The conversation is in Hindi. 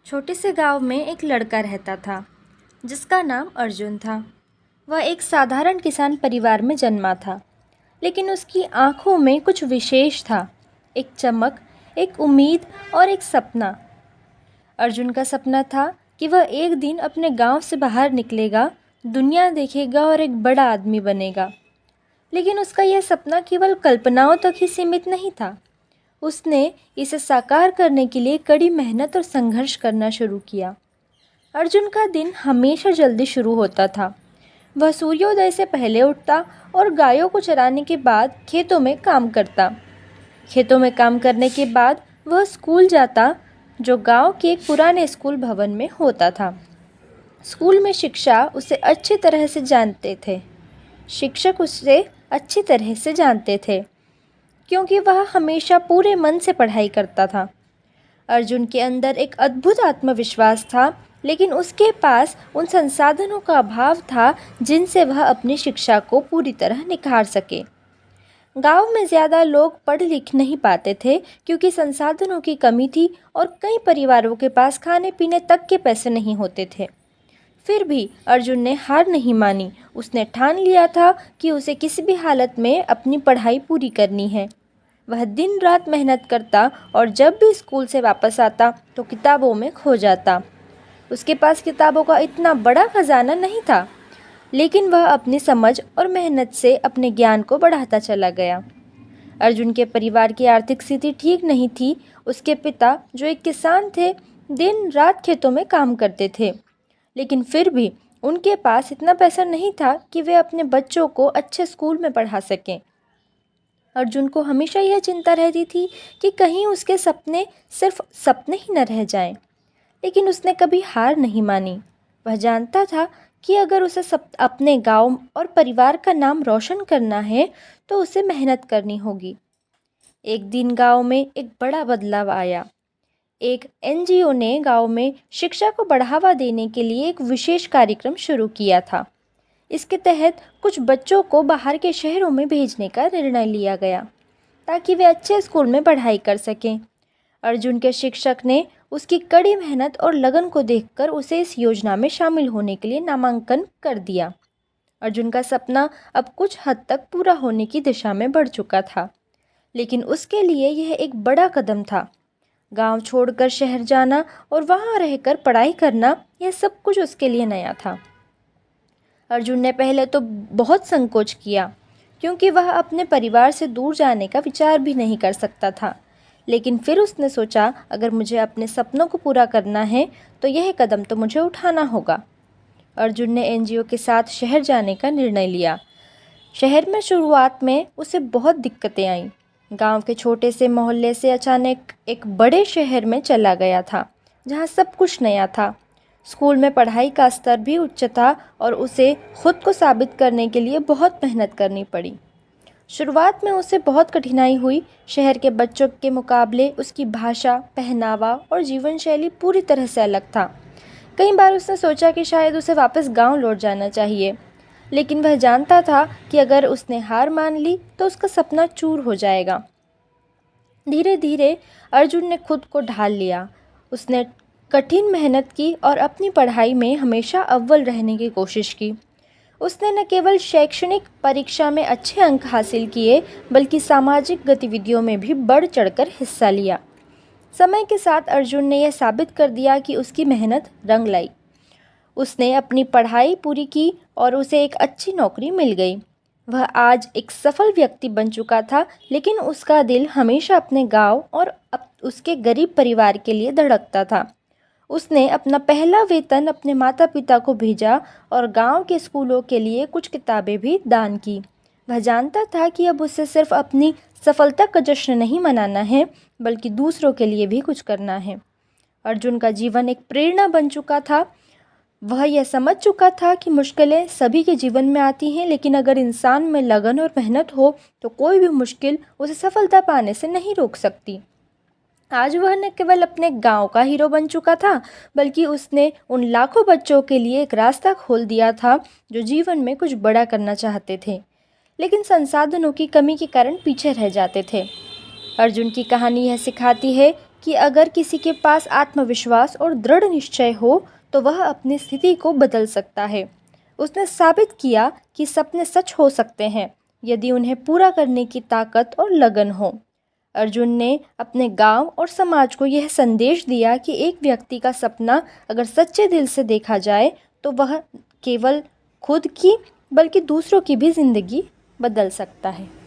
छोटे से गांव में एक लड़का रहता था जिसका नाम अर्जुन था। वह एक साधारण किसान परिवार में जन्मा था, लेकिन उसकी आंखों में कुछ विशेष था। एक चमक, एक उम्मीद और एक सपना। अर्जुन का सपना था कि वह एक दिन अपने गांव से बाहर निकलेगा, दुनिया देखेगा और एक बड़ा आदमी बनेगा। लेकिन उसका यह सपना केवल कल्पनाओं तक ही सीमित नहीं था। उसने इसे साकार करने के लिए कड़ी मेहनत और संघर्ष करना शुरू किया। अर्जुन का दिन हमेशा जल्दी शुरू होता था। वह सूर्योदय से पहले उठता और गायों को चराने के बाद खेतों में काम करता। खेतों में काम करने के बाद वह स्कूल जाता, जो गांव के एक पुराने स्कूल भवन में होता था। स्कूल में शिक्षक उसे अच्छी तरह से जानते थे, क्योंकि वह हमेशा पूरे मन से पढ़ाई करता था। अर्जुन के अंदर एक अद्भुत आत्मविश्वास था, लेकिन उसके पास उन संसाधनों का अभाव था जिनसे वह अपनी शिक्षा को पूरी तरह निखार सके। गांव में ज़्यादा लोग पढ़ लिख नहीं पाते थे, क्योंकि संसाधनों की कमी थी और कई परिवारों के पास खाने पीने तक के पैसे नहीं होते थे। फिर भी अर्जुन ने हार नहीं मानी। उसने ठान लिया था कि उसे किसी भी हालत में अपनी पढ़ाई पूरी करनी है। वह दिन रात मेहनत करता और जब भी स्कूल से वापस आता तो किताबों में खो जाता। उसके पास किताबों का इतना बड़ा खजाना नहीं था, लेकिन वह अपनी समझ और मेहनत से अपने ज्ञान को बढ़ाता चला गया। अर्जुन के परिवार की आर्थिक स्थिति ठीक नहीं थी। उसके पिता, जो एक किसान थे, दिन रात खेतों में काम करते थे, लेकिन फिर भी उनके पास इतना पैसा नहीं था कि वे अपने बच्चों को अच्छे स्कूल में पढ़ा सकें। अर्जुन को हमेशा यह चिंता रहती थी कि कहीं उसके सपने सिर्फ सपने ही न रह जाएं। लेकिन उसने कभी हार नहीं मानी। वह जानता था कि अगर उसे अपने गांव और परिवार का नाम रोशन करना है तो उसे मेहनत करनी होगी। एक दिन गांव में एक बड़ा बदलाव आया। एक एनजीओ ने गांव में शिक्षा को बढ़ावा देने के लिए एक विशेष कार्यक्रम शुरू किया था। इसके तहत कुछ बच्चों को बाहर के शहरों में भेजने का निर्णय लिया गया, ताकि वे अच्छे स्कूल में पढ़ाई कर सकें। अर्जुन के शिक्षक ने उसकी कड़ी मेहनत और लगन को देखकर उसे इस योजना में शामिल होने के लिए नामांकन कर दिया। अर्जुन का सपना अब कुछ हद तक पूरा होने की दिशा में बढ़ चुका था, लेकिन उसके लिए यह एक बड़ा कदम था। गांव छोड़कर शहर जाना और वहां रहकर पढ़ाई करना, यह सब कुछ उसके लिए नया था। अर्जुन ने पहले तो बहुत संकोच किया, क्योंकि वह अपने परिवार से दूर जाने का विचार भी नहीं कर सकता था। लेकिन फिर उसने सोचा, अगर मुझे अपने सपनों को पूरा करना है तो यह कदम तो मुझे उठाना होगा। अर्जुन ने एनजीओ के साथ शहर जाने का निर्णय लिया। शहर में शुरुआत में उसे बहुत दिक्कतें आईं। गांव के छोटे से मोहल्ले से अचानक एक बड़े शहर में चला गया था, जहां सब कुछ नया था। स्कूल में पढ़ाई का स्तर भी उच्च था और उसे खुद को साबित करने के लिए बहुत मेहनत करनी पड़ी। शुरुआत में उसे बहुत कठिनाई हुई। शहर के बच्चों के मुकाबले उसकी भाषा, पहनावा और जीवन शैली पूरी तरह से अलग था। कई बार उसने सोचा कि शायद उसे वापस गांव लौट जाना चाहिए, लेकिन वह जानता था कि अगर उसने हार मान ली तो उसका सपना चूर हो जाएगा। धीरे धीरे अर्जुन ने खुद को ढाल लिया। उसने कठिन मेहनत की और अपनी पढ़ाई में हमेशा अव्वल रहने की कोशिश की। उसने न केवल शैक्षणिक परीक्षा में अच्छे अंक हासिल किए, बल्कि सामाजिक गतिविधियों में भी बढ़ चढ़कर हिस्सा लिया। समय के साथ अर्जुन ने यह साबित कर दिया कि उसकी मेहनत रंग लाई। उसने अपनी पढ़ाई पूरी की और उसे एक अच्छी नौकरी मिल गई। वह आज एक सफल व्यक्ति बन चुका था, लेकिन उसका दिल हमेशा अपने गांव और उसके गरीब परिवार के लिए धड़कता था। उसने अपना पहला वेतन अपने माता पिता को भेजा और गांव के स्कूलों के लिए कुछ किताबें भी दान की। वह जानता था कि अब उसे सिर्फ अपनी सफलता का जश्न नहीं मनाना है, बल्कि दूसरों के लिए भी कुछ करना है। अर्जुन का जीवन एक प्रेरणा बन चुका था। वह यह समझ चुका था कि मुश्किलें सभी के जीवन में आती हैं, लेकिन अगर इंसान में लगन और मेहनत हो तो कोई भी मुश्किल उसे सफलता पाने से नहीं रोक सकती। आज वह न केवल अपने गांव का हीरो बन चुका था, बल्कि उसने उन लाखों बच्चों के लिए एक रास्ता खोल दिया था जो जीवन में कुछ बड़ा करना चाहते थे, लेकिन संसाधनों की कमी के कारण पीछे रह जाते थे। अर्जुन की कहानी यह सिखाती है कि अगर किसी के पास आत्मविश्वास और दृढ़ निश्चय हो तो वह अपनी स्थिति को बदल सकता है। उसने साबित किया कि सपने सच हो सकते हैं यदि उन्हें पूरा करने की ताकत और लगन हो। अर्जुन ने अपने गांव और समाज को यह संदेश दिया कि एक व्यक्ति का सपना अगर सच्चे दिल से देखा जाए तो वह केवल खुद की बल्कि दूसरों की भी ज़िंदगी बदल सकता है।